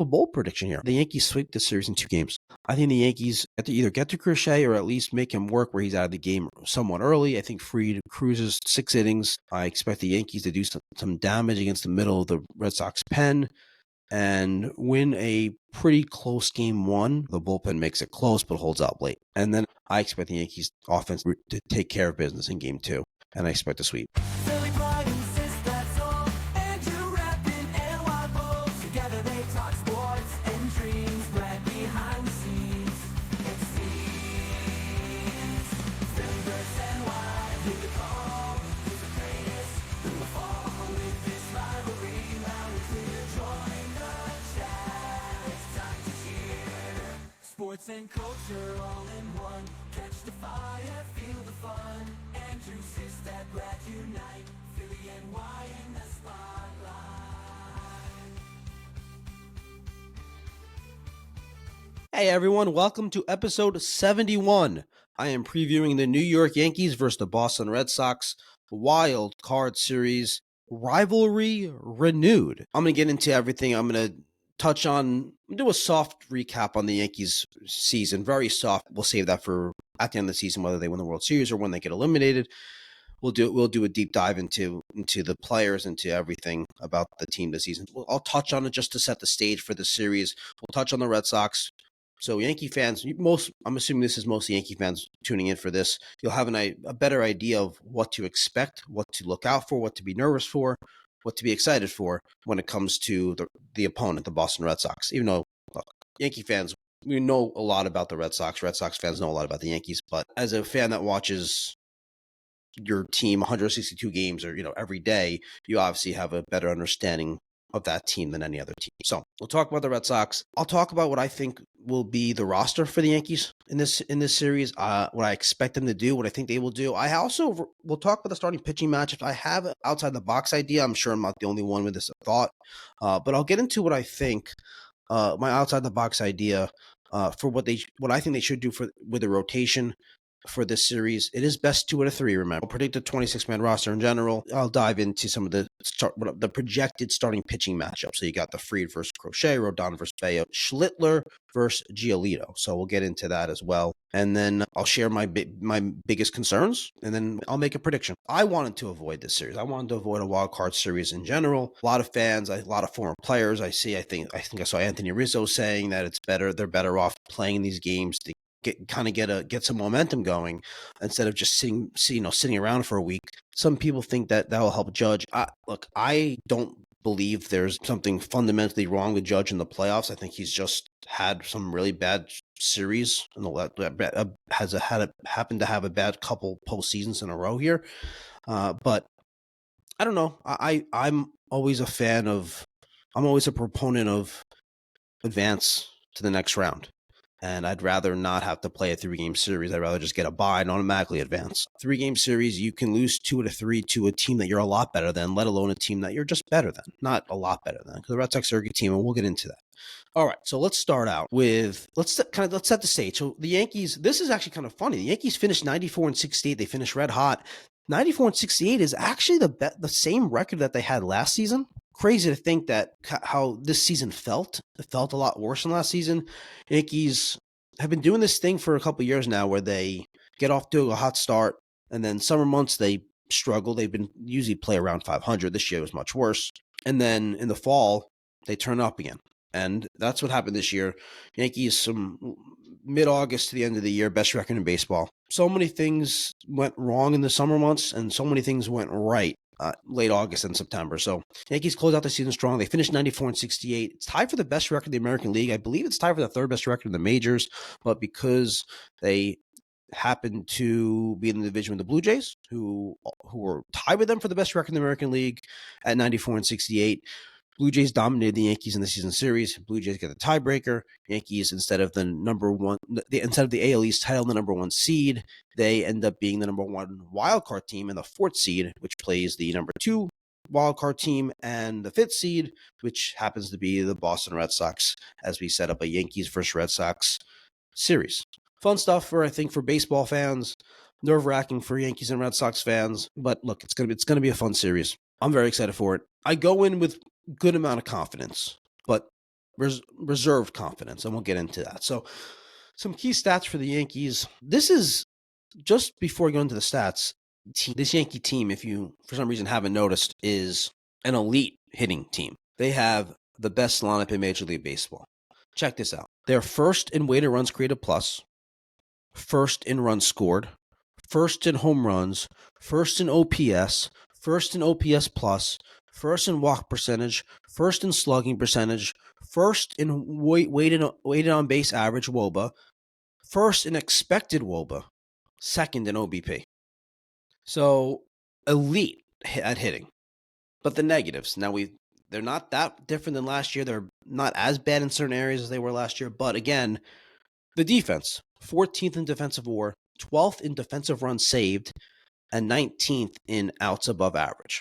a bold prediction here. The Yankees sweep this series in 2 games. I think the Yankees have to either get to Crochet or at least make him work where he's out of the game somewhat early. I think Fried cruises 6 innings. I expect the Yankees to do some damage against the middle of the Red Sox pen and win a pretty close game 1. The bullpen makes it close but holds out late. And then I expect the Yankees offense to take care of business in game 2. And I expect a sweep. Sports and culture all in one. Catch the fire, feel the fun. Andrew Sistad, Brad unite. Philly and Y in the spotlight. Hey everyone, welcome to episode 71. I am previewing the New York Yankees versus the Boston Red Sox Wild Card Series rivalry renewed. I'm going to get into everything. I'm going to do a soft recap on the Yankees season. Very soft. We'll save that for at the end of the season, whether they win the World Series or when they get eliminated. We'll do a deep dive into the players, into everything about the team this season. I'll touch on it just to set the stage for the series. We'll touch on the Red Sox. So Yankee fans, I'm assuming this is mostly Yankee fans tuning in for this. You'll have a better idea of what to expect, what to look out for, what to be nervous for, what to be excited for when it comes to the opponent, the Boston Red Sox. Even though, look, Yankee fans, we know a lot about the Red Sox. Red Sox fans know a lot about the Yankees. But as a fan that watches your team 162 games or every day, you obviously have a better understanding of that team than any other team. So we'll talk about the Red Sox. I'll talk about what I think will be the roster for the Yankees in this series, what I expect them to do, what I think they will do. I also will talk about the starting pitching matchups. I have an outside the box idea. I'm sure I'm not the only one with this thought, but I'll get into what I think, my outside the box idea for what I think they should do with the rotation for this series. It is best 2 out of 3, remember. I'll predict the 26-man roster in general. I'll dive into some of the projected starting pitching matchups. So you got the Fried versus Crochet, Rodon versus Bayo, Schlittler versus Giolito. So we'll get into that as well. And then I'll share my biggest concerns, and then I'll make a prediction. I wanted to avoid this series. I wanted to avoid a wild card series in general. A lot of fans, a lot of former players I think I saw Anthony Rizzo saying that they're better off playing these games to get some momentum going instead of just sitting around for a week. Some people think that will help Judge. Look, I don't believe there's something fundamentally wrong with Judge in the playoffs. I think he's just had some really bad series and happened to have a bad couple postseasons in a row here. But I don't know. I'm always a proponent of advance to the next round. And I'd rather not have to play a 3-game series. I'd rather just get a bye and automatically advance. 3-game series, you can lose 2 out of 3 to a team that you're a lot better than, let alone a team that you're just better than. Not a lot better than, because the Red Sox are a good team, and we'll get into that. All right, so let's start out with let's set the stage. So the Yankees, this is actually kind of funny. The Yankees finished 94-68. They finished red hot. 94-68 is actually the same record that they had last season. Crazy to think that how this season felt. It felt a lot worse than last season. Yankees have been doing this thing for a couple of years now where they get off to a hot start, and then summer months they struggle. They've been usually play around 500. This year was much worse. And then in the fall, they turn up again. And that's what happened this year. Yankees, some mid-August to the end of the year, best record in baseball. So many things went wrong in the summer months, and so many things went right late August and September. So Yankees closed out the season strong. They finished 94-68. It's tied for the best record in the American League. I believe it's tied for the 3rd best record in the majors, but because they happened to be in the division with the Blue Jays, who were tied with them for the best record in the American League at 94-68. Blue Jays dominated the Yankees in the season series. Blue Jays get the tiebreaker. Yankees, instead of the AL East title, the number 1 seed, they end up being the number 1 wild card team and the 4th seed, which plays the number 2 wild card team, and the 5th seed, which happens to be the Boston Red Sox, as we set up a Yankees versus Red Sox series. Fun stuff for baseball fans. Nerve-wracking for Yankees and Red Sox fans, but look, it's gonna be a fun series. I'm very excited for it. I go in with good amount of confidence, but reserved confidence, and we'll get into that. So some key stats for the Yankees. This is just before we go into the stats. This Yankee team, if you for some reason haven't noticed, is an elite hitting team. They have the best lineup in Major League Baseball. Check this out. They're first in weighted runs created plus, first in runs scored, first in home runs, first in OPS, first in OPS plus, first in walk percentage, first in slugging percentage, first in weighted on base average WOBA, first in expected WOBA, second in OBP. So elite at hitting. But the negatives, they're not that different than last year. They're not as bad in certain areas as they were last year. But again, the defense, 14th in defensive WAR, 12th in defensive runs saved, and 19th in outs above average.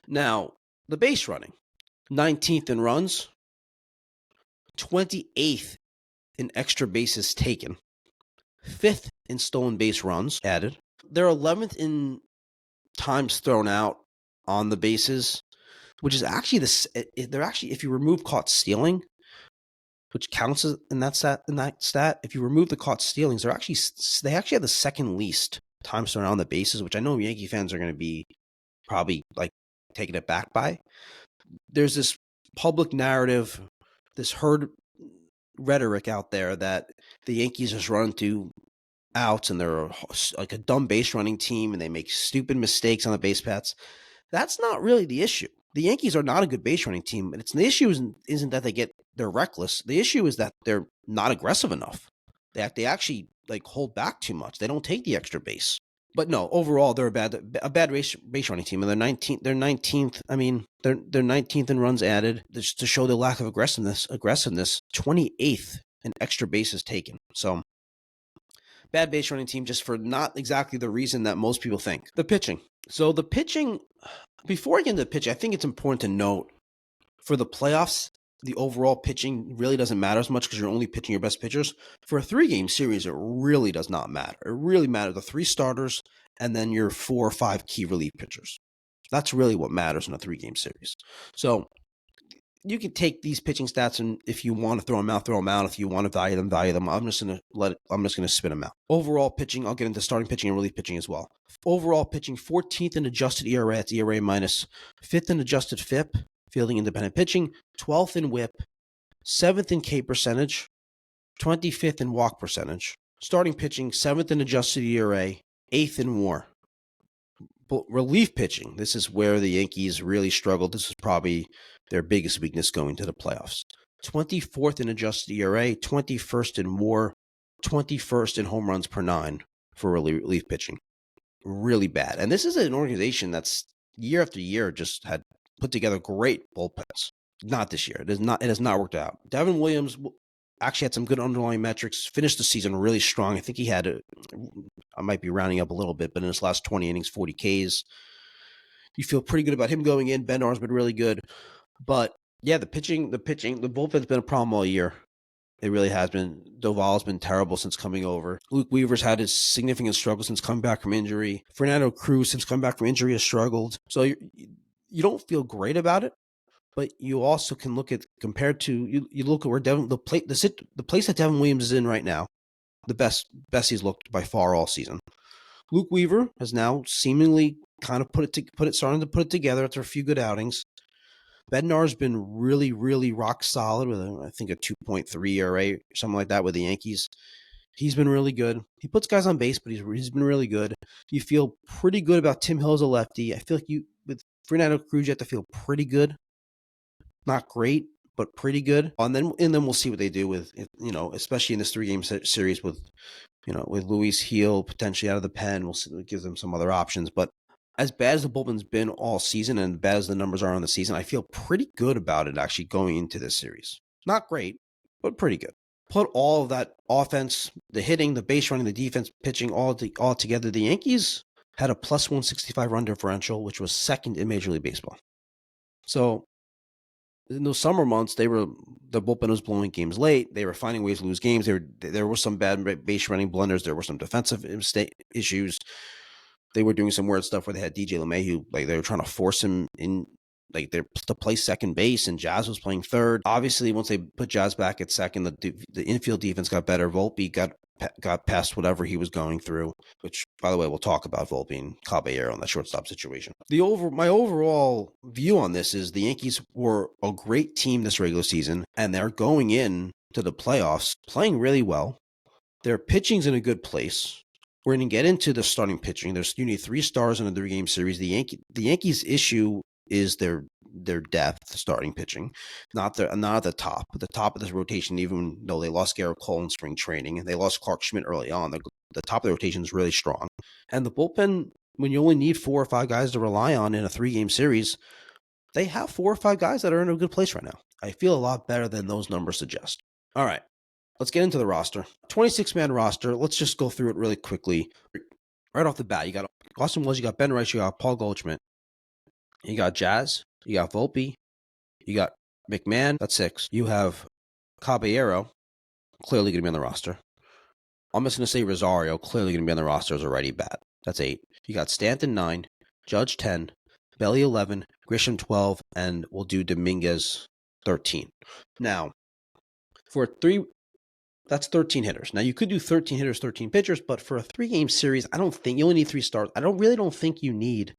Now, the base running, 19th in runs, 28th in extra bases taken, 5th in stolen base runs added. They're 11th in times thrown out on the bases, which is actually they're actually, if you remove caught stealing, which counts in that stat, if you remove the caught stealings, they actually have the second least times thrown out on the bases, which I know Yankee fans are going to be probably like taken it back by. There's this public narrative, this herd rhetoric out there that the Yankees just run through outs and they're like a dumb base running team and they make stupid mistakes on the base paths. That's not really the issue. The Yankees are not a good base running team, but the issue isn't that they're reckless. The issue is that they're not aggressive enough. They actually like hold back too much. They don't take the extra base. But no, overall they're a bad base running team, and they're 19th. They're 19th. I mean, they're 19th in runs added, just to show the lack of aggressiveness. 28th in extra bases taken. So bad base running team, just for not exactly the reason that most people think. The pitching. So the pitching. Before I get into the pitch, I think it's important to note for the playoffs, the overall pitching really doesn't matter as much because you're only pitching your best pitchers. For a 3-game series, it really does not matter. It really matters the 3 starters and then your 4 or 5 key relief pitchers. That's really what matters in a 3-game series. So you can take these pitching stats, and if you want to throw them out. If you want to value them. I'm just going to spit them out. Overall pitching, I'll get into starting pitching and relief pitching as well. Overall pitching, 14th in adjusted ERA, that's ERA minus, 5th in adjusted FIP, fielding independent pitching, 12th in WHIP, 7th in K percentage, 25th in walk percentage. Starting pitching, 7th in adjusted ERA, 8th in WAR. But relief pitching, this is where the Yankees really struggled. This is probably their biggest weakness going to the playoffs. 24th in adjusted ERA, 21st in WAR, 21st in home runs per 9 for relief pitching. Really bad. And this is an organization that's year after year just had put together great bullpens. Not this year. It has not worked out. Devin Williams actually had some good underlying metrics, finished the season really strong. I think he had I might be rounding up a little bit, but in his last 20 innings, 40 Ks. You feel pretty good about him going in. Bednar's been really good. But yeah, the bullpen's been a problem all year. It really has been. Doval's been terrible since coming over. Luke Weaver's had his significant struggle since coming back from injury. Fernando Cruz, since coming back from injury, has struggled. So you don't feel great about it, but you also can look at, compared to, you look at where the place that Devin Williams is in right now, the best he's looked by far all season. Luke Weaver has now seemingly kind of starting to put it together after a few good outings. Bednar's been really, really rock solid with, I think, a 2.3 ERA, something like that with the Yankees. He's been really good. He puts guys on base, but he's been really good. You feel pretty good about Tim Hill as a lefty. I feel like with Fernando Cruz, you have to feel pretty good. Not great, but pretty good. And then we'll see what they do with, especially in this 3-game series with Luis Heel potentially out of the pen. We'll see. It gives them some other options. But as bad as the bullpen's been all season and bad as the numbers are on the season, I feel pretty good about it actually going into this series. Not great, but pretty good. Put all of that offense, the hitting, the base running, the defense, pitching, all together. The Yankees had a plus 165 run differential, which was second in Major League Baseball. So in those summer months, the bullpen was blowing games late. They were finding ways to lose games. There were some bad base running blunders. There were some defensive issues. They were doing some weird stuff where they had DJ LeMahieu, like they were trying to force him in like they're to play second base, and Jazz was playing third. Obviously, once they put Jazz back at second, the infield defense got better. Volpe got past whatever he was going through, which, by the way, we'll talk about Volpe and Caballero in that shortstop situation. My overall view on this is the Yankees were a great team this regular season, and they're going in to the playoffs playing really well. Their pitching's in a good place. We're going to get into the starting pitching. You need 3 stars in a 3-game series. The Yankees' issue is their depth starting pitching, not at the top. At the top of this rotation, even though they lost Garrett Cole in spring training and they lost Clark Schmidt early on, the top of the rotation is really strong. And the bullpen, when you only need 4 or 5 guys to rely on in a 3-game series, they have 4 or 5 guys that are in a good place right now. I feel a lot better than those numbers suggest. All right. Let's get into the roster. 26-man roster. Let's just go through it really quickly. Right off the bat, you got Austin Wells, you got Ben Rice, you got Paul Goldschmidt, you got Jazz, you got Volpe, you got McMahon. That's 6. You have Caballero, clearly going to be on the roster. I'm just going to say Rosario, clearly going to be on the roster, is already bad. That's 8. You got Stanton 9, Judge 10, Belly 11, Grisham 12, and we'll do Dominguez 13. Now, for 3. That's 13 hitters. Now, you could do 13 hitters, 13 pitchers, but for a 3-game series, I don't think you only need 3 stars. I don't think you need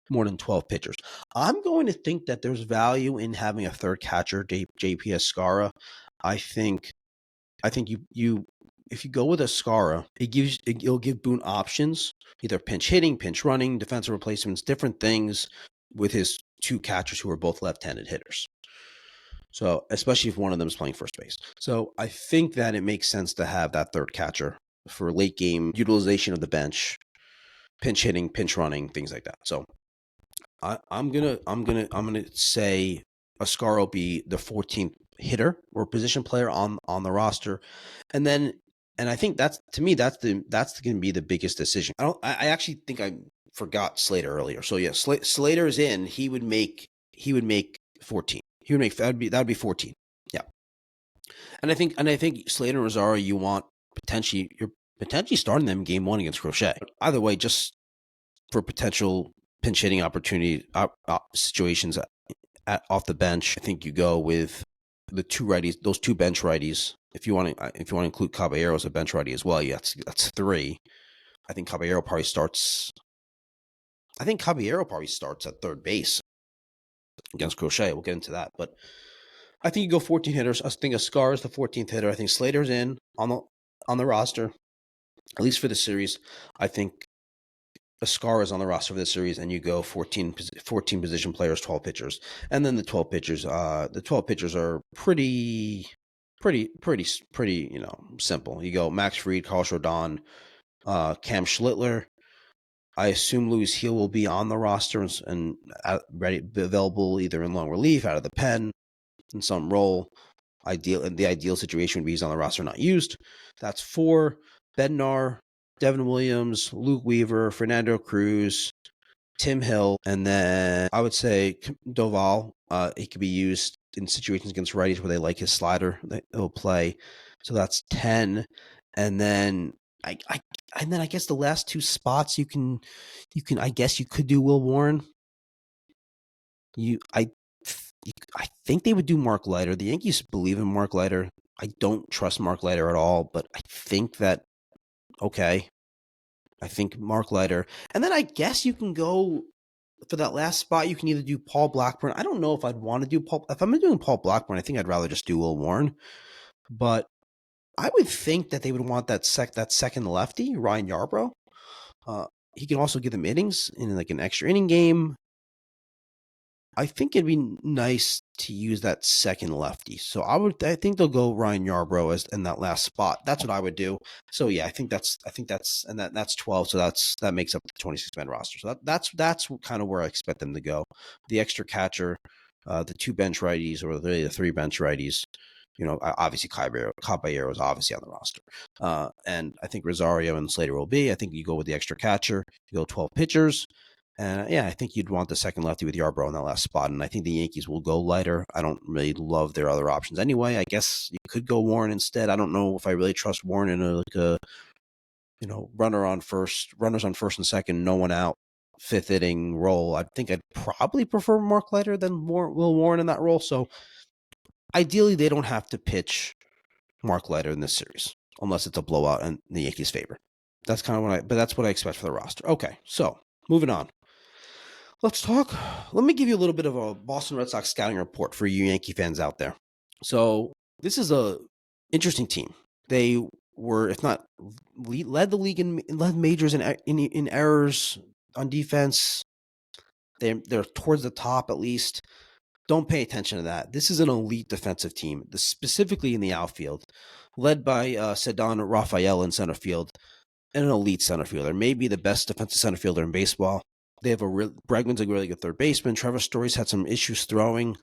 more than 12 pitchers. I'm going to think that there's value in having a third catcher, JP Escara. I think you if you go with Escara, it'll give Boone options, either pinch hitting, pinch running, defensive replacements, different things with his 2 catchers who are both left-handed hitters. So, especially if one of them is playing first base. So, I think that it makes sense to have that third catcher for late game utilization of the bench, pinch hitting, pinch running, things like that. So, I'm gonna say Escara will be the 14th hitter or position player on the roster, and I think that's going to be the biggest decision. I actually think I forgot Slater earlier. So yeah, Slater's in. He would make 14. That'd be 14. Yeah. And I think Slater and Rosario, you're potentially starting them game 1 against Crochet. Either way, just for potential pinch hitting opportunity situations off the bench, I think you go with the 2 righties, those 2 bench righties. If you want to include Caballero as a bench righty as well, yeah, that's 3. I think Caballero probably starts at third base against Crochet. We'll get into that, but I think you go 14 hitters. I think Escara is the 14th hitter. I think Slater's in on the roster, at least for the series. I think Escara is on the roster for the series, and you go 14 position players, 12 pitchers, and then the 12 pitchers. The 12 pitchers are pretty simple. You go Max Fried, Carl Rodon, Cam Schlittler. I assume Luis Heel will be on the roster and available either in long relief, out of the pen, in some role. The ideal situation would be he's on the roster, not used. That's 4. Bednar, Devin Williams, Luke Weaver, Fernando Cruz, Tim Hill, and then I would say Doval. He could be used in situations against righties where they like his slider. He'll play. So that's 10, and then I guess the last 2 spots you can I guess you could do Will Warren. I think they would do Mark Leiter. The Yankees believe in Mark Leiter. I don't trust Mark Leiter at all, but I think that okay. I think Mark Leiter, and then I guess you can go for that last spot. You can either do Paul Blackburn. I don't know if I'd want to do Paul. If I'm doing Paul Blackburn, I think I'd rather just do Will Warren, but I would think that they would want that second lefty, Ryan Yarbrough. He can also give them innings in like an extra inning game. I think it'd be nice to use that second lefty. So I think they'll go Ryan Yarbrough as in that last spot. That's what I would do. So yeah, I think that's 12. So that makes up the 26-man roster. So that's kind of where I expect them to go. The extra catcher, the 2 bench righties, or the 3 bench righties. Obviously Caballero is obviously on the roster. And I think Rosario and Slater will be. I think you go with the extra catcher. You go 12 pitchers. And yeah, I think you'd want the second lefty with Yarbrough in that last spot. And I think the Yankees will go Leiter. I don't really love their other options anyway. I guess you could go Warren instead. I don't know if I really trust Warren in runners on first and second, no one out fifth inning role. I think I'd probably prefer Mark Leiter than Will Warren in that role. So ideally, they don't have to pitch Mark Leiter in this series unless it's a blowout in the Yankees' favor. That's kind of that's what I expect for the roster. Okay, so moving on. Let me give you a little bit of a Boston Red Sox scouting report for you Yankee fans out there. So this is a interesting team. They were, if not led the league led majors in errors on defense. They're towards the top at least. Don't pay attention to that. This is an elite defensive team, specifically in the outfield, led by Cedanne Raffaela in center field, and an elite center fielder, maybe the best defensive center fielder in baseball. They have Bregman's a really good third baseman. Trevor Story's had some issues throwing,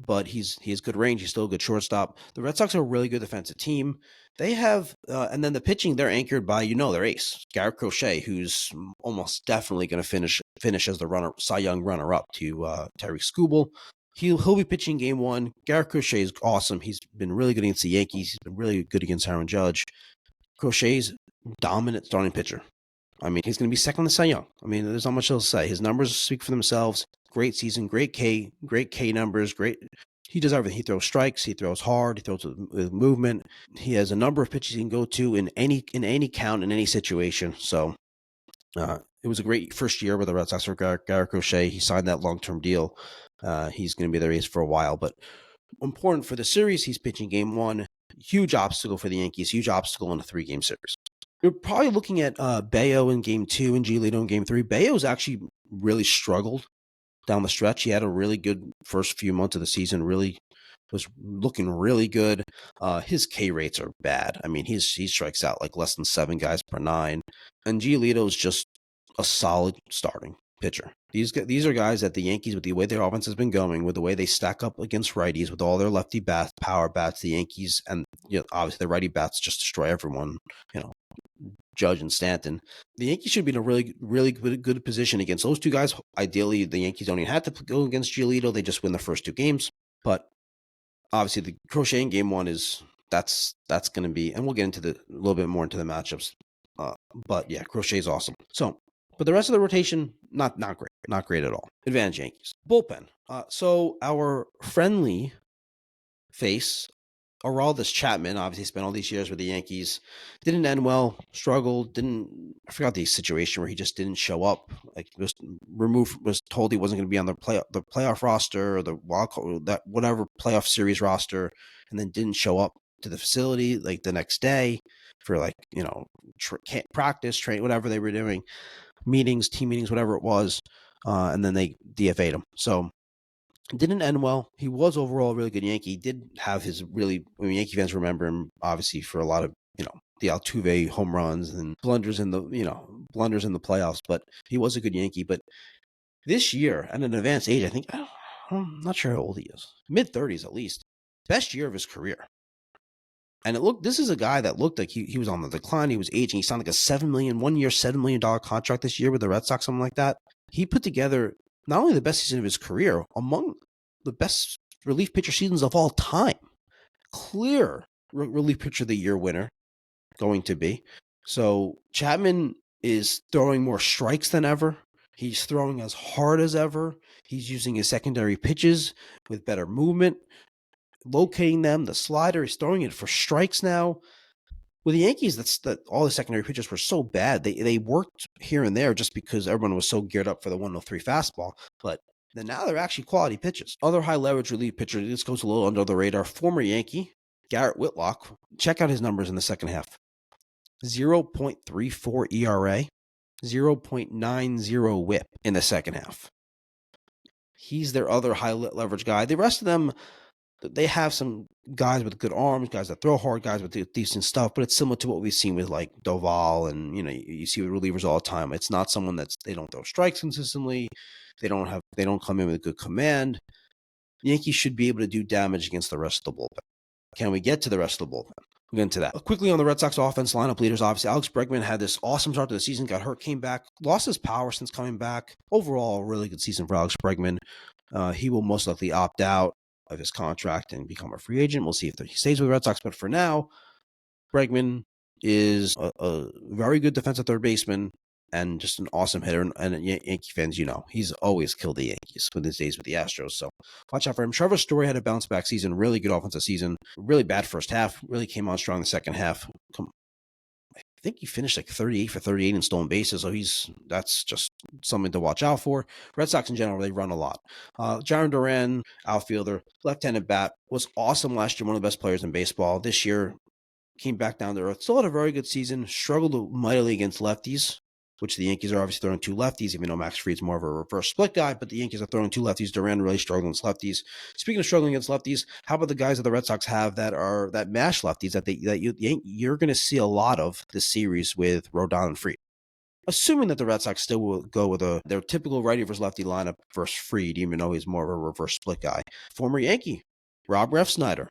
but he has good range. He's still a good shortstop. The Red Sox are a really good defensive team. They have, and then the pitching, they're anchored by, their ace, Garrett Crochet, who's almost definitely going to finish as the Cy Young runner-up to Terry Skubal. He'll be pitching game one. Garrett Crochet is awesome. He's been really good against the Yankees. He's been really good against Aaron Judge. Crochet's dominant starting pitcher. I mean, he's going to be second to Cy Young. I mean, there's not much else to say. His numbers speak for themselves. Great season, great K numbers, great. He does everything. He throws strikes. He throws hard. He throws with movement. He has a number of pitches he can go to in any count, in any situation. So it was a great first year with the Red Sox for Garrett Crochet. He signed that long-term deal. He's going to be their ace for a while. But important for the series, he's pitching game one. Huge obstacle for the Yankees. Huge obstacle in a 3-game series. You're probably looking at Bayo in game 2 and Giolito in game 3. Bayo's actually really struggled down the stretch. He had a really good first few months of the season, really was looking really good. His K rates are bad. I mean, he strikes out like less than 7 guys per 9. And Giolito's just a solid starting pitcher. These are guys that the Yankees, with the way their offense has been going, with the way they stack up against righties, with all their lefty power bats, the Yankees, and obviously the righty bats just destroy everyone, Judge and Stanton. The Yankees should be in a really, really good position against those two guys. Ideally, the Yankees don't even have to go against Giolito. They just win the first 2 games. But obviously, the Crochet in game 1 that's going to be, and we'll get into a little bit more into the matchups. But yeah, Crochet is awesome. So, but the rest of the rotation, not great at all. Advantage Yankees. Bullpen. So our friendly face, Aroldis Chapman, obviously spent all these years with the Yankees, didn't end well, struggled, I forgot the situation where he just didn't show up, like was told he wasn't going to be on the playoff roster or the wild card, that whatever playoff series roster, and then didn't show up to the facility like the next day for practice, train, whatever they were doing, team meetings, whatever it was, and then they DFA'd him. So it didn't end well. He was overall a really good Yankee. He did have his Yankee fans remember him obviously for a lot of, the Altuve home runs and blunders in the playoffs, but he was a good Yankee. But this year, at an advanced age, I think, I'm not sure how old he is, mid-30s at least, best year of his career. And this is a guy that looked like he was on the decline. He was aging. He signed like a $7 million contract this year with the Red Sox, something like that. He put together not only the best season of his career, among the best relief pitcher seasons of all time. Clear relief pitcher of the year winner going to be. So Chapman is throwing more strikes than ever. He's throwing as hard as ever. He's using his secondary pitches with better movement, locating them, the slider. He's throwing it for strikes now. With the Yankees, all the secondary pitches were so bad. They worked here and there just because everyone was so geared up for the 103 fastball. But then now they're actually quality pitches. Other high leverage relief pitcher, this goes a little under the radar, former Yankee, Garrett Whitlock. Check out his numbers in the second half. 0.34 ERA, 0.90 whip in the second half. He's their other high leverage guy. The rest of them, they have some guys with good arms, guys that throw hard, guys with decent stuff, but it's similar to what we've seen with like Doval and, you see with relievers all the time. It's not someone they don't throw strikes consistently. They don't come in with good command. The Yankees should be able to do damage against the rest of the bullpen. Can we get to the rest of the bullpen? We'll get into that. Quickly on the Red Sox offense, lineup leaders, obviously Alex Bregman had this awesome start to the season, got hurt, came back, lost his power since coming back. Overall, a really good season for Alex Bregman. He will most likely opt out of his contract and become a free agent. We'll see if he stays with the Red Sox, but for now, Bregman is a very good defensive third baseman, and just an awesome hitter. And Yankee fans, he's always killed the Yankees with his days with the Astros. So watch out for him. Trevor Story had a bounce back season, really good offensive season, really bad first half, really came on strong the second half. I think he finished like 38 for 38 in stolen bases, so that's just something to watch out for. Red Sox in general, they run a lot. Jarren Duran, outfielder, left-handed bat, was awesome last year, one of the best players in baseball. This year, came back down to earth. Still had a very good season, struggled mightily against lefties, which the Yankees are obviously throwing two lefties, even though Max Fried's more of a reverse split guy, but the Yankees are throwing two lefties. Duran really struggling against lefties. Speaking of struggling against lefties, how about the guys that the Red Sox have that mash lefties that you're going to see a lot of this series with Rodon and Fried? Assuming that the Red Sox still will go with their typical righty versus lefty lineup versus Fried, even though he's more of a reverse split guy. Former Yankee, Rob Refsnyder,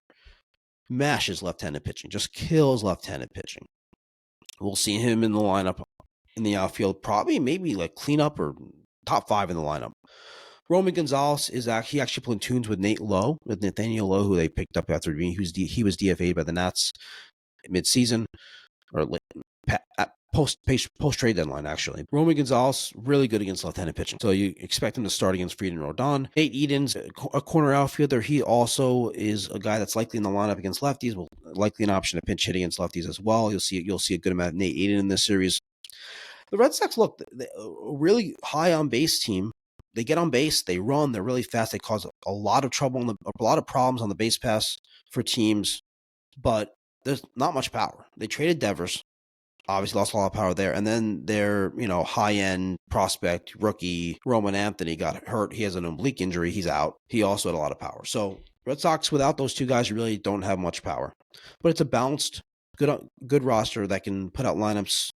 mashes left-handed pitching, just kills left-handed pitching. We'll see him in the lineup in the outfield, probably maybe like cleanup or top 5 in the lineup. Romy Gonzalez he actually platoons with Nathaniel Lowe, who they picked up after he was DFA'd by the Nats mid-season or post trade deadline, actually. Romy Gonzalez, really good against left-handed pitching. So you expect him to start against Fried and Rodon. Nate Eden's a corner outfielder. He also is a guy that's likely in the lineup against lefties, will likely an option to pinch hit against lefties as well. You'll see a good amount of Nate Eden in this series. The Red Sox look a really high on base team. They get on base, they run, they're really fast. They cause a lot of trouble, a lot of problems on the base pass for teams, but there's not much power. They traded Devers, obviously lost a lot of power there, and then their high-end prospect rookie Roman Anthony got hurt. He has an oblique injury. He's out. He also had a lot of power. So Red Sox, without those two guys, really don't have much power. But it's a balanced, good roster that can put out lineups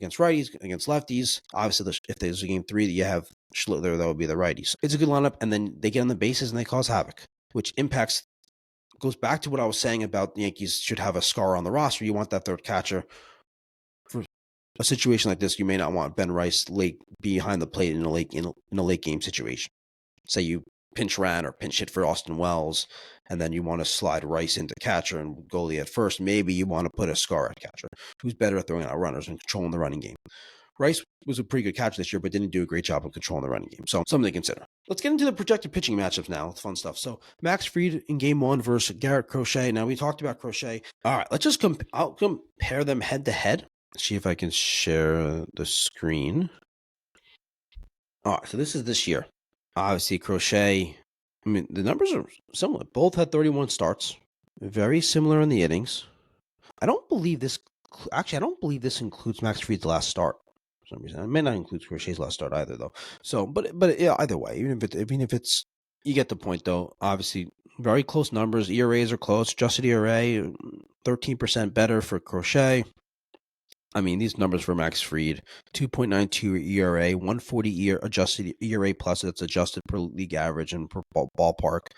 against righties, against lefties. Obviously, if there's a game 3 that you have Schlittler, that would be the righties. It's a good lineup, and then they get on the bases and they cause havoc, which goes back to what I was saying about the Yankees should have a scar on the roster. You want that third catcher. For a situation like this, you may not want Ben Rice late behind the plate in a late game situation. Say you pinch ran or pinch hit for Austin Wells, and then you want to slide Rice into catcher and goalie at first. Maybe you want to put a scar at catcher, who's better at throwing out runners and controlling the running game. Rice was a pretty good catcher this year, but didn't do a great job of controlling the running game. So something to consider. Let's get into the projected pitching matchups now. It's fun stuff. So Max Fried in game 1 versus Garrett Crochet. Now we talked about Crochet. All right, let's just I'll compare them head to head. See if I can share the screen. All right, so this is this year. Obviously, Crochet, the numbers are similar. Both had 31 starts. Very similar in the innings. I don't believe this includes Max Fried's last start for some reason. It may not include Crochet's last start either, though. So, but yeah, either way, even if it's, you get the point, though. Obviously, very close numbers. ERAs are close. Adjusted ERA, 13% better for Crochet. These numbers for Max Fried, 2.92 ERA, 140 adjusted ERA plus, that's adjusted per league average and per ballpark,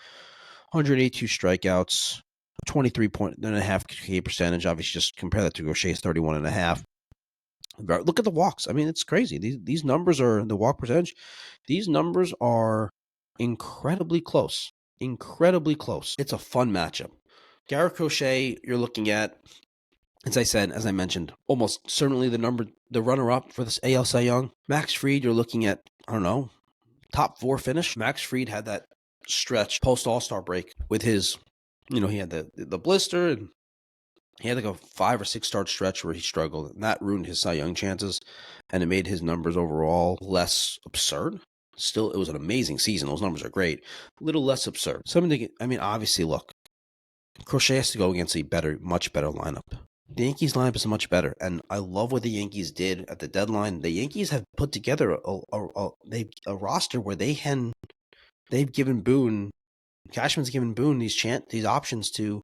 182 strikeouts, 23.5 K percentage. Obviously, just compare that to Crochet's 31.5. Look at the walks. It's crazy. These numbers are the walk percentage. These numbers are incredibly close. Incredibly close. It's a fun matchup. Garrett Crochet, you're looking at, as I mentioned, almost certainly the runner-up for this AL Cy Young. Max Fried, you're looking at, top 4 finish. Max Fried had that stretch post All-Star break with his, he had the blister, and he had like a 5 or 6 start stretch where he struggled, and that ruined his Cy Young chances, and it made his numbers overall less absurd. Still, it was an amazing season. Those numbers are great. A little less absurd. Obviously, look, Crochet has to go against a much better lineup. The Yankees lineup is much better, and I love what the Yankees did at the deadline. The Yankees have put together a roster where they've given Boone, Cashman's given Boone these options to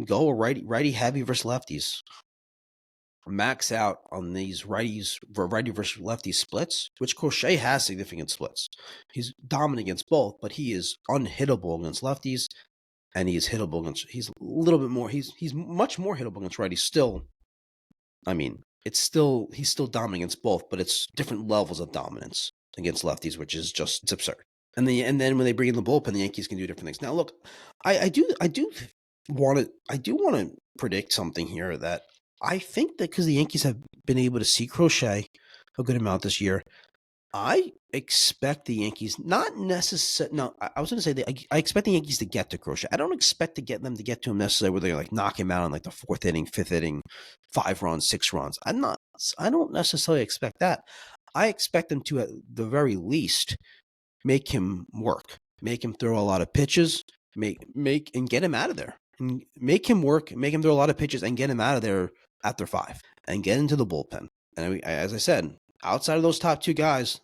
go a righty heavy versus lefties, max out on these righty versus lefty splits, which Crochet has significant splits. He's dominant against both, but he is unhittable against lefties. And he is hittable against, he's a little bit more, he's much more hittable against righties still. He's still dominant against both, but it's different levels of dominance against lefties, which is just, it's absurd. And then when they bring in the bullpen, the Yankees can do different things. Now, look, I do want to predict something here that I think that because the Yankees have been able to see Crochet a good amount this year. I expect the Yankees not necessarily. No, I was going to say that I expect the Yankees to get to Crochet. I don't expect them to get to him necessarily where they're like knock him out in like the fourth inning, fifth inning, 5 runs, 6 runs. I don't necessarily expect that. I expect them to, at the very least, make him work, make him throw a lot of pitches, make and get him out of there, and make him work, make him throw a lot of pitches, and get him out of there after 5, and get into the bullpen. And as I said, outside of those top 2 guys,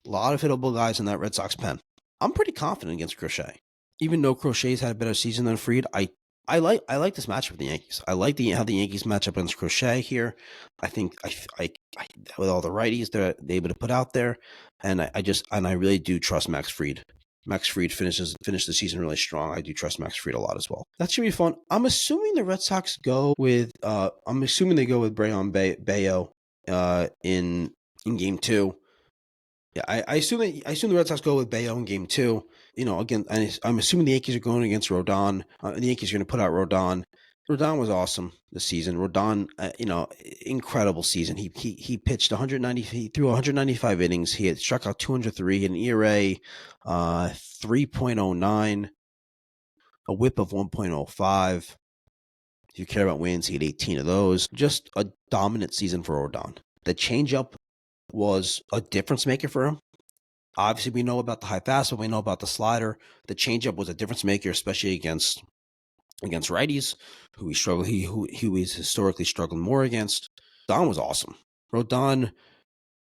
a lot of hittable guys in that Red Sox pen. I'm pretty confident against Crochet. Even though Crochet's had a better season than Fried, I like this matchup with the Yankees. I like how the Yankees match up against Crochet here. I think I with all the righties they're able to put out there, and I really do trust Max Fried. Max Fried finished the season really strong. I do trust Max Fried a lot as well. That should be fun. I'm assuming the Red Sox go with Brayan Bello in Game 2. Yeah, I assume the Red Sox go with Bello in Game 2. Again, I'm assuming the Yankees are going against Rodon. The Yankees are going to put out Rodon. Rodon was awesome this season. Rodon, incredible season. He pitched 190. He threw 195 innings. He had struck out 203, an ERA 3.09, a WHIP of 1.05. If you care about wins, he had 18 of those. Just a dominant season for Rodon. The changeup was a difference maker for him. Obviously, we know about the high fastball. We know about the slider. The changeup was a difference maker, especially against righties, who he's historically struggled more against. Rodon was awesome. Rodon,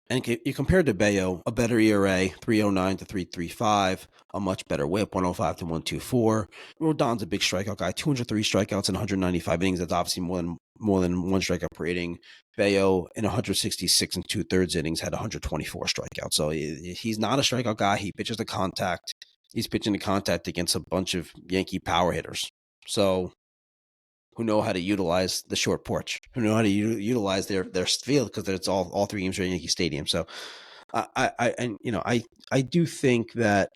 and you compared to Bello, a better ERA, 3.09 to 3.35, a much better WHIP, 105 to 124. Rodon's a big strikeout guy, 203 strikeouts in 195 innings. That's obviously more than one strikeout per inning. Bello in 166 and 2/3 innings had 124 strikeouts. So he's not a strikeout guy. He pitches to contact. He's pitching to contact against a bunch of Yankee power hitters. So who know how to utilize the short porch, who know how to utilize their field, because it's all 3 games are at Yankee Stadium. So I do think that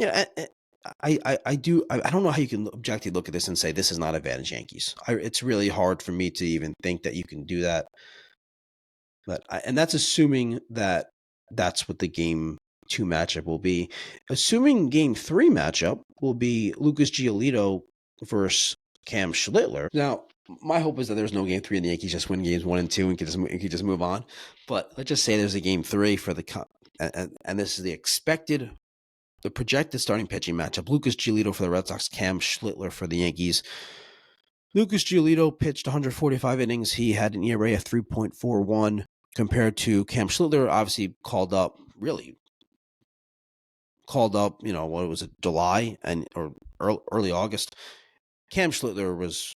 I don't know how you can objectively look at this and say this is not advantage Yankees. It's really hard for me to even think that you can do that. And that's assuming that that's what the Game 2 matchup will be. Assuming Game 3 matchup will be Lucas Giolito versus Cam Schlittler. Now, my hope is that there's no Game 3 and the Yankees just win games 1 and 2 and can just move on. But let's just say there's a Game 3 for and this is the projected starting pitching matchup. Lucas Giolito for the Red Sox, Cam Schlittler for the Yankees. Lucas Giolito pitched 145 innings. He had an ERA of 3.41 compared to Cam Schlittler, obviously called up, what was it, July or early August. Cam Schlittler was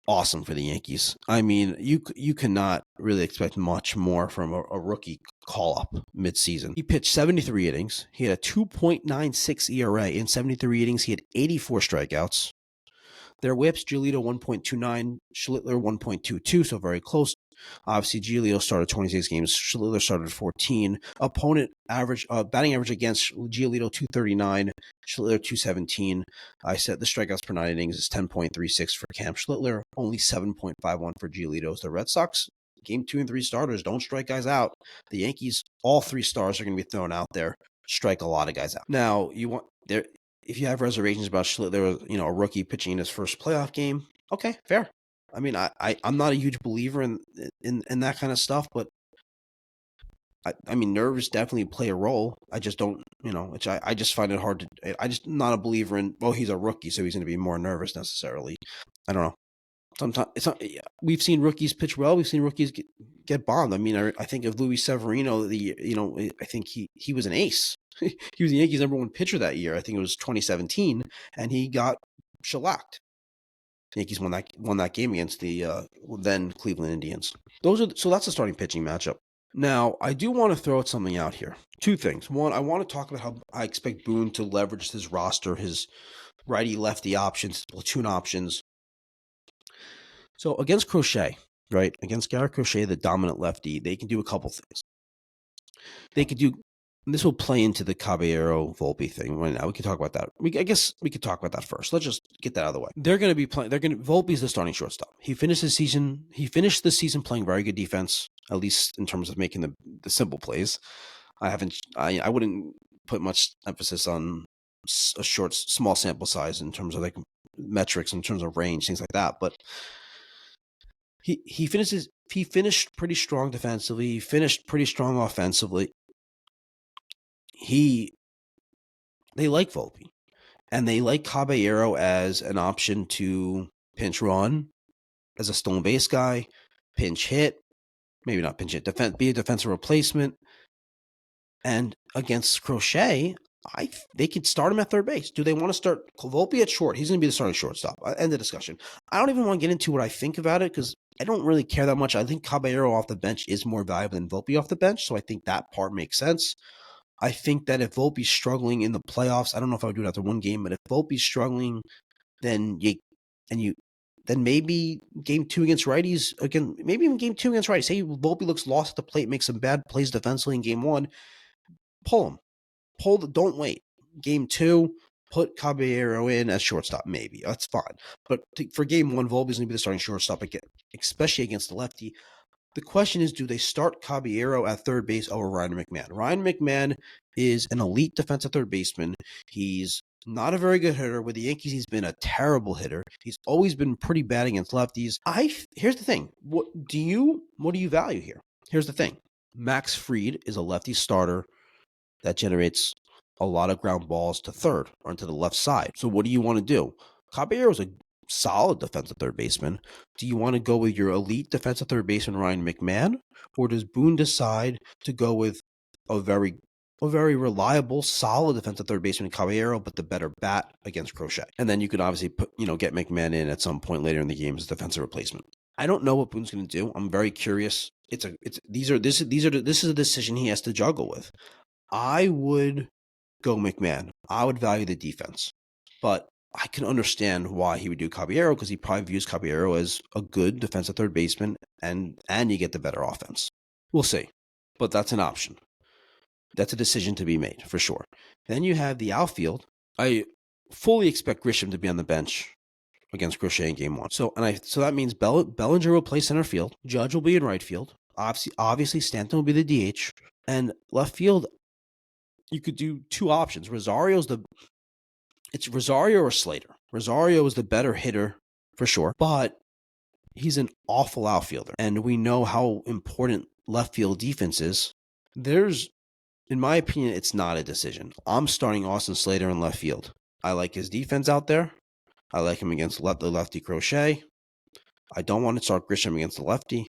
awesome for the Yankees. I mean, you cannot really expect much more from a rookie call-up midseason. He pitched 73 innings. He had a 2.96 ERA. In 73 innings, he had 84 strikeouts. Their whips, Giolito 1.29, Schlittler 1.22, so very close. Obviously, Giolito started 26 games. Schlittler started 14. Opponent batting average against Giolito 239, Schlittler 217. I said the strikeouts per 9 innings is 10.36 for Cam Schlittler, only 7.51 for Giolito. The Red Sox, Game 2 and 3 starters, don't strike guys out. The Yankees, all 3 stars are going to be thrown out there, strike a lot of guys out. Now, if you have reservations about Schlittler, a rookie pitching in his first playoff game, okay, fair. I mean, I'm not a huge believer in that kind of stuff, but I mean, nerves definitely play a role. I just don't, I just find it hard to. I just not a believer in. Well, he's a rookie, so he's going to be more nervous necessarily. I don't know. Sometimes we've seen rookies pitch well. We've seen rookies get bombed. I mean, I think of Luis Severino. I think he was an ace. He was the Yankees' #1 pitcher that year. I think it was 2017, and he got shellacked. The Yankees won that game against the then Cleveland Indians. So that's a starting pitching matchup. Now, I do want to throw something out here. 2 things. One, I want to talk about how I expect Boone to leverage his roster, his righty-lefty options, platoon options. So against Crochet, right? Against Garrett Crochet, the dominant lefty, they can do a couple things. They could do. This will play into the Caballero Volpe thing right now. We can talk about that. I guess we could talk about that first. Let's just get that out of the way. They're going to be playing. Volpe's the starting shortstop. He finished the season playing very good defense. at least in terms of making the simple plays. I wouldn't put much emphasis on a small sample size in terms of like metrics, in terms of range, things like that. But he finished pretty strong defensively. He finished pretty strong offensively. They like Volpe, and they like Caballero as an option to pinch run, as a stolen base guy, pinch hit, maybe not pinch hit, be a defensive replacement. And against Crochet, they could start him at third base. Do they want to start Volpe at short? He's going to be the starting shortstop. End the discussion. I don't even want to get into what I think about it because I don't really care that much. I think Caballero off the bench is more valuable than Volpe off the bench, so I think that part makes sense. I think that if Volpe's struggling in the playoffs, I don't know if I would do it after one game, but if Volpe's struggling, then maybe game 2 against righties, maybe even game 2 against righties. Say Volpe looks lost at the plate, makes some bad plays defensively in game 1, pull him. Don't wait. Game 2, put Caballero in as shortstop, maybe. That's fine. But for game 1, Volpe's going to be the starting shortstop again, especially against the lefty. The question is, do they start Caballero at third base over Ryan McMahon? Ryan McMahon is an elite defensive third baseman. He's not a very good hitter. With the Yankees, he's been a terrible hitter. He's always been pretty bad against lefties. Here's the thing. What do you value here? Here's the thing. Max Fried is a lefty starter that generates a lot of ground balls to third or into the left side. So what do you want to do? Caballero is a solid defensive third baseman. Do you want to go with your elite defensive third baseman Ryan McMahon, or does Boone decide to go with a very reliable, solid defensive third baseman Caballero, but the better bat against Crochet? And then you could obviously get McMahon in at some point later in the game as a defensive replacement. I don't know what Boone's going to do. I'm very curious. This is a decision he has to juggle with. I would go McMahon. I would value the defense, but I can understand why he would do Caballero because he probably views Caballero as a good defensive third baseman, and you get the better offense. We'll see, but that's an option. That's a decision to be made for sure. Then you have the outfield. I fully expect Grisham to be on the bench against Crochet in game 1. So that means Bellinger will play center field. Judge will be in right field. Obviously Stanton will be the DH, and left field. You could do two options. It's Rosario or Slater. Rosario is the better hitter for sure, but he's an awful outfielder. And we know how important left field defense is. In my opinion, it's not a decision. I'm starting Austin Slater in left field. I like his defense out there. I like him against the lefty Crochet. I don't want to start Grisham against the lefty.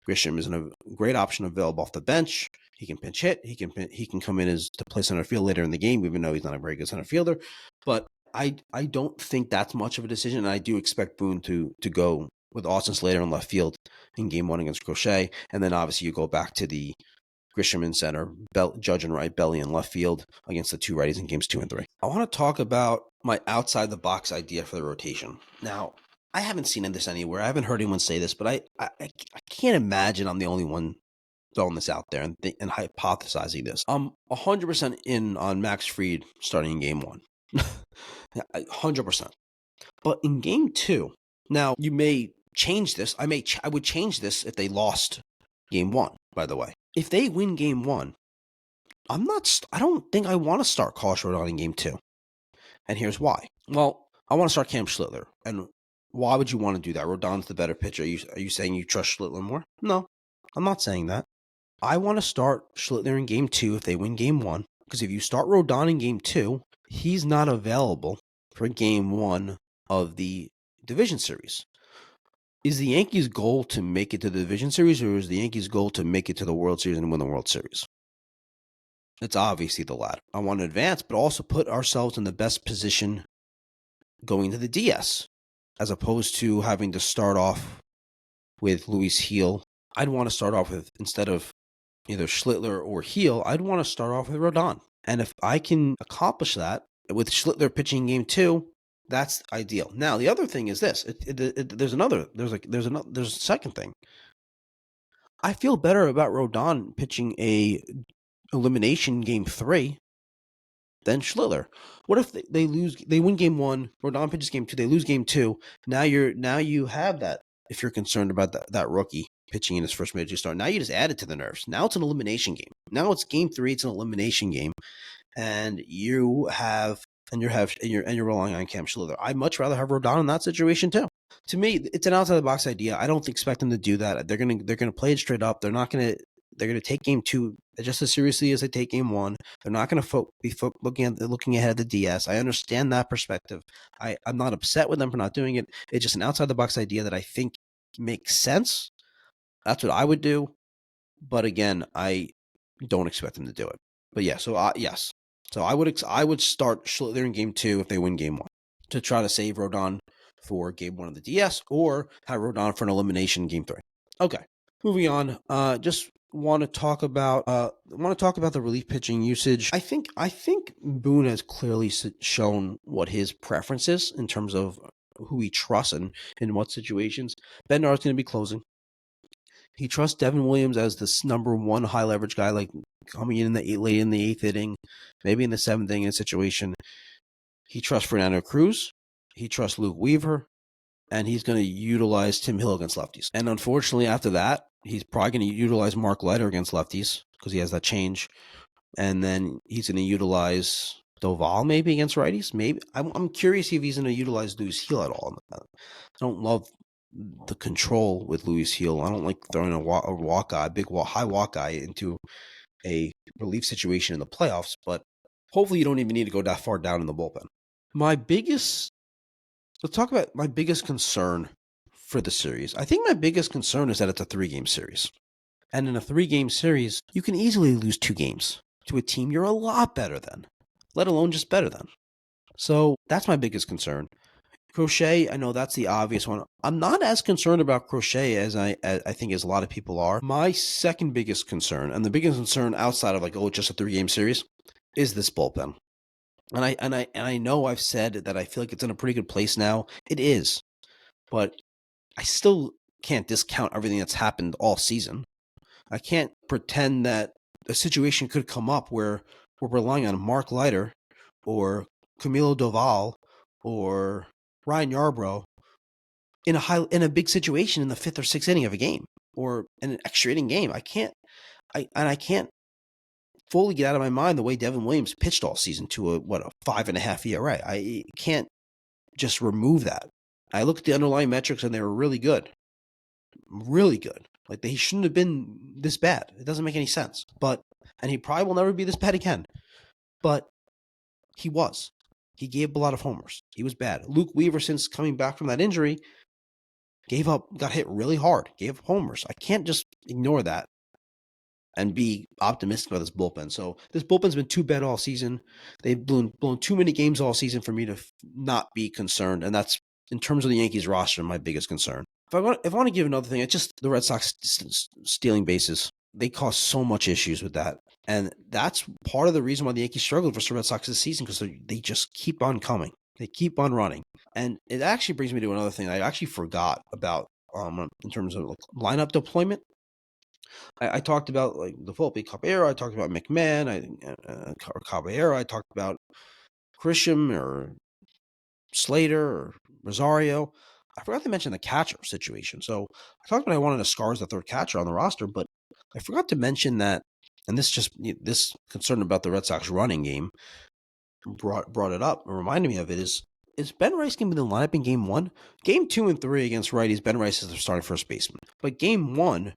Grisham is a great option available off the bench. He can pinch hit. He can come in to play center field later in the game, even though he's not a very good center fielder. But I don't think that's much of a decision, and I do expect Boone to go with Austin Slater in left field in game 1 against Crochet, and then obviously you go back to the Grisham in center, Judge and right, Belly in left field against the two righties in games 2 and 3. I want to talk about my outside the box idea for the rotation. Now, I haven't seen this anywhere. I haven't heard anyone say this, but I can't imagine I'm the only one throwing this out there and hypothesizing this. I'm 100% in on Max Fried starting in game 1. 100%. But in game 2, now you may change this. I would change this if they lost game 1, by the way. If they win game 1, I don't think I want to start Carlos Rodon in game 2. And here's why. Well, I want to start Cam Schlittler. And why would you want to do that? Rodon's the better pitcher. Are you saying you trust Schlittler more? No, I'm not saying that. I want to start Schlittler in game 2 if they win game 1. Because if you start Rodon in game 2, he's not available for game 1 of the division series. Is the Yankees' goal to make it to the division series, or is the Yankees' goal to make it to the World Series and win the World Series? It's obviously the latter. I want to advance, but also put ourselves in the best position going to the DS, as opposed to having to start off with Luis Gil. I'd want to start off with, instead of either Schlittler or Gil, I'd want to start off with Rodon. And if I can accomplish that with Schlittler pitching game 2, that's ideal. Now, the other thing is this. There's a second thing. I feel better about Rodon pitching a elimination game 3 than Schlittler. What if they win game 1, Rodon pitches game 2, they lose game 2. Now you have that, if you're concerned about that rookie pitching in his first major league start. Now you just add it to the nerves. Now it's an elimination game. Now it's game 3. It's an elimination game, and you're relying on Cam Schlitter. I'd much rather have Rodon in that situation too. To me, it's an outside the box idea. I don't expect them to do that. They're gonna play it straight up. They're gonna take game 2 just as seriously as they take game 1. They're not gonna be looking ahead at the DS. I understand that perspective. I'm not upset with them for not doing it. It's just an outside the box idea that I think makes sense. That's what I would do. But again, I don't expect them to do it. But yeah, yes. So I would start Schlitter in game 2 if they win game 1 to try to save Rodon for game 1 of the DS, or have Rodon for an elimination in game 3. Okay, moving on. Just want to talk about the relief pitching usage. I think Boone has clearly shown what his preference is in terms of who he trusts and in what situations. Bednar's going to be closing. He trusts Devin Williams as this number 1 high leverage guy, like coming in late in the 8th inning, maybe in the 7th inning situation. He trusts Fernando Cruz. He trusts Luke Weaver, and he's going to utilize Tim Hill against lefties. And unfortunately, after that, he's probably going to utilize Mark Leiter against lefties because he has that change. And then he's going to utilize Doval maybe against righties. Maybe I'm curious if he's going to utilize Luis Gil at all. I don't love the control with Luis Gil. I don't like throwing a walk guy, high walk guy into a relief situation in the playoffs, but hopefully you don't even need to go that far down in the bullpen. Let's talk about my biggest concern for the series. I think my biggest concern is that it's a 3-game series. And in a 3-game series, you can easily lose 2 games to a team you're a lot better than, let alone just better than. So that's my biggest concern. Crochet, I know that's the obvious one. I'm not as concerned about Crochet as I think as a lot of people are. My second biggest concern, and the biggest concern outside of it's just a 3-game series, is this bullpen. And I know I've said that I feel like it's in a pretty good place now. It is, but I still can't discount everything that's happened all season. I can't pretend that a situation could come up where we're relying on Mark Leiter or Camilo Doval or Ryan Yarbrough in a big situation in the 5th or 6th inning of a game or in an extra inning game. I can't fully get out of my mind the way Devin Williams pitched all season to a 5.5 ERA. I can't just remove that. I look at the underlying metrics and they were really good. Really good. Like he shouldn't have been this bad. It doesn't make any sense. And he probably will never be this bad again. But he was. He gave up a lot of homers. He was bad. Luke Weaver, since coming back from that injury, got hit really hard, gave up homers. I can't just ignore that and be optimistic about this bullpen. So this bullpen's been too bad all season. They've blown too many games all season for me to not be concerned. And that's, in terms of the Yankees roster, my biggest concern. If I want to give another thing, it's just the Red Sox stealing bases. They cause so much issues with that. And that's part of the reason why the Yankees struggled versus the Red Sox this season, because they just keep on coming. They keep on running. And it actually brings me to another thing I actually forgot about in terms of lineup deployment. I talked about the Volpe Caballero. I talked about McMahon. Or Caballero. I talked about Grisham or Slater or Rosario. I forgot to mention the catcher situation. So I talked about I wanted Ascar as the 3rd catcher on the roster, but I forgot to mention that, and this concern about the Red Sox running game brought it up and reminded me of it, is Ben Rice going to be in the lineup in game 1? Game 2 and 3 against righties, Ben Rice is the starting first baseman. But game 1,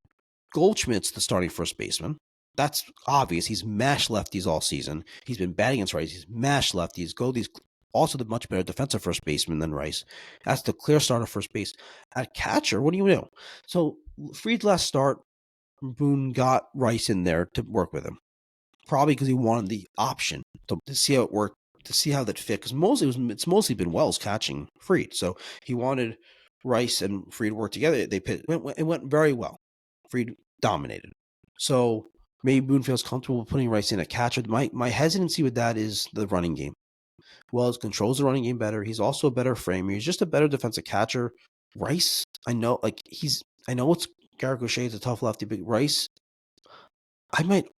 Goldschmidt's the starting first baseman. That's obvious. He's mashed lefties all season. He's been bad against righties. He's mashed lefties. Goldie's also the much better defensive first baseman than Rice. That's the clear starter first base. At catcher, what do you do? So Fried's last start, Boone got Rice in there to work with him. Probably because he wanted the option to see how it worked, to see how that fit. Because it's mostly been Wells catching Fried. So he wanted Rice and Fried work together. It went very well. Fried dominated. So maybe Boone feels comfortable with putting Rice in a catcher. My hesitancy with that is the running game. Wells controls the running game better. He's also a better framer. He's just a better defensive catcher. Rice, I know it's Garrett Crochet is a tough lefty, but Rice, I might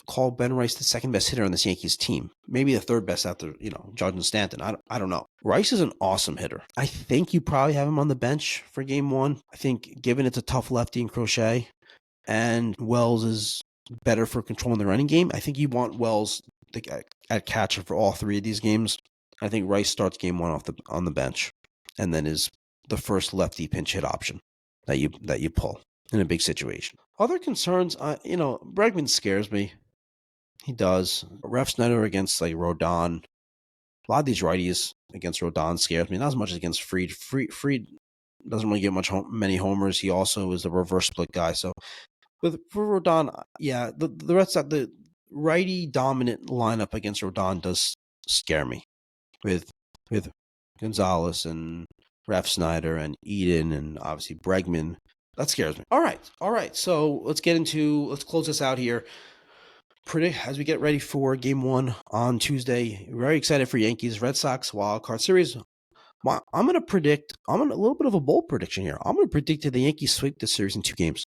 call Ben Rice the second best hitter on this Yankees team. Maybe the third best after, Judge and Stanton. I don't know. Rice is an awesome hitter. I think you probably have him on the bench for game one. I think given it's a tough lefty in Crochet and Wells is better for controlling the running game, I think you want Wells at catcher for all three of these games. I think Rice starts game one on the bench and then is the first lefty pinch hit option that you pull in a big situation. Other concerns, Bregman scares me. He does. Refsnyder against Rodon. A lot of these righties against Rodon scares me. Not as much as against Fried. Fried doesn't really get many homers. He also is a reverse split guy. So for Rodon, yeah, the Red Sox, the righty dominant lineup against Rodon does scare me. With Gonzalez and Refsnyder and Eden and obviously Bregman. That scares me. All right. So let's close this out here. As we get ready for game one on Tuesday, very excited for Yankees Red Sox Wild Card Series. I'm going to predict. I'm a little bit of a bold prediction here. I'm going to predict that the Yankees sweep this series in 2 games.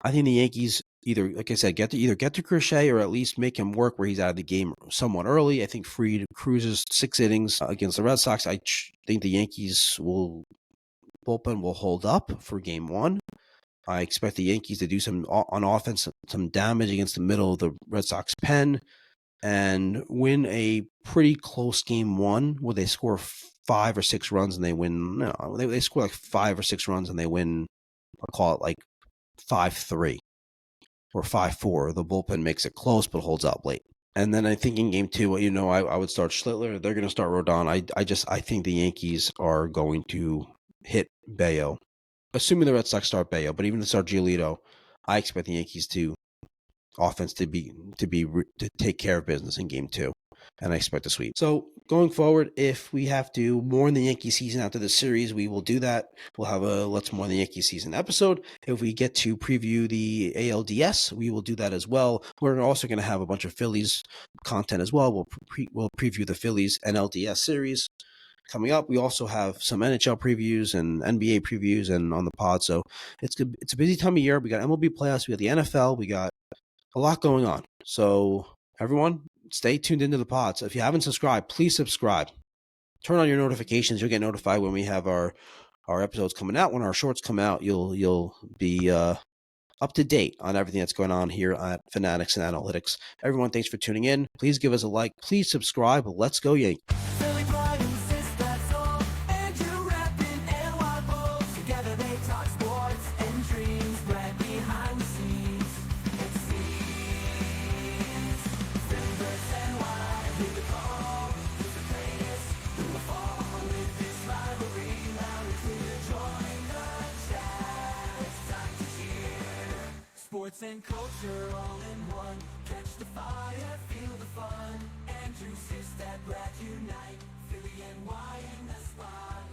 I think the Yankees either, like I said, get to Crochet or at least make him work where he's out of the game somewhat early. I think Fried cruises 6 innings against the Red Sox. I think the Yankees bullpen will hold up for game one. I expect the Yankees to do some on offense, some damage against the middle of the Red Sox pen and win a pretty close game one where they score 5 or 6 runs and they win. No, they score 5 or 6 runs and they win. I'll call it 5-3 or 5-4. The bullpen makes it close but holds out late. And then I think in game 2, I would start Schlittler. They're going to start Rodon. I think the Yankees are going to hit Bayo. Assuming the Red Sox start Bayo, but even to start Giolito, I expect the Yankees offense to take care of business in game 2, and I expect a sweep. So going forward, if we have to mourn the Yankee season after this series, we will do that. We'll have a Let's Mourn the Yankee Season episode. If we get to preview the ALDS, we will do that as well. We're also going to have a bunch of Phillies content as well. We'll preview the Phillies NLDS series. Coming up, we also have some NHL previews and NBA previews and on the pod. So it's a busy time of year. We got MLB playoffs. We got the NFL. We got a lot going on. So everyone, stay tuned into the pod. So if you haven't subscribed, please subscribe. Turn on your notifications. You'll get notified when we have our episodes coming out. When our shorts come out, you'll be up to date on everything that's going on here at Fanatics and Analytics. Everyone, thanks for tuning in. Please give us a like. Please subscribe. Let's go Yankees. Sports and culture all in one. Catch the fire, feel the fun. Andrew, sis, that Brad unite. Philly and Y in the spot.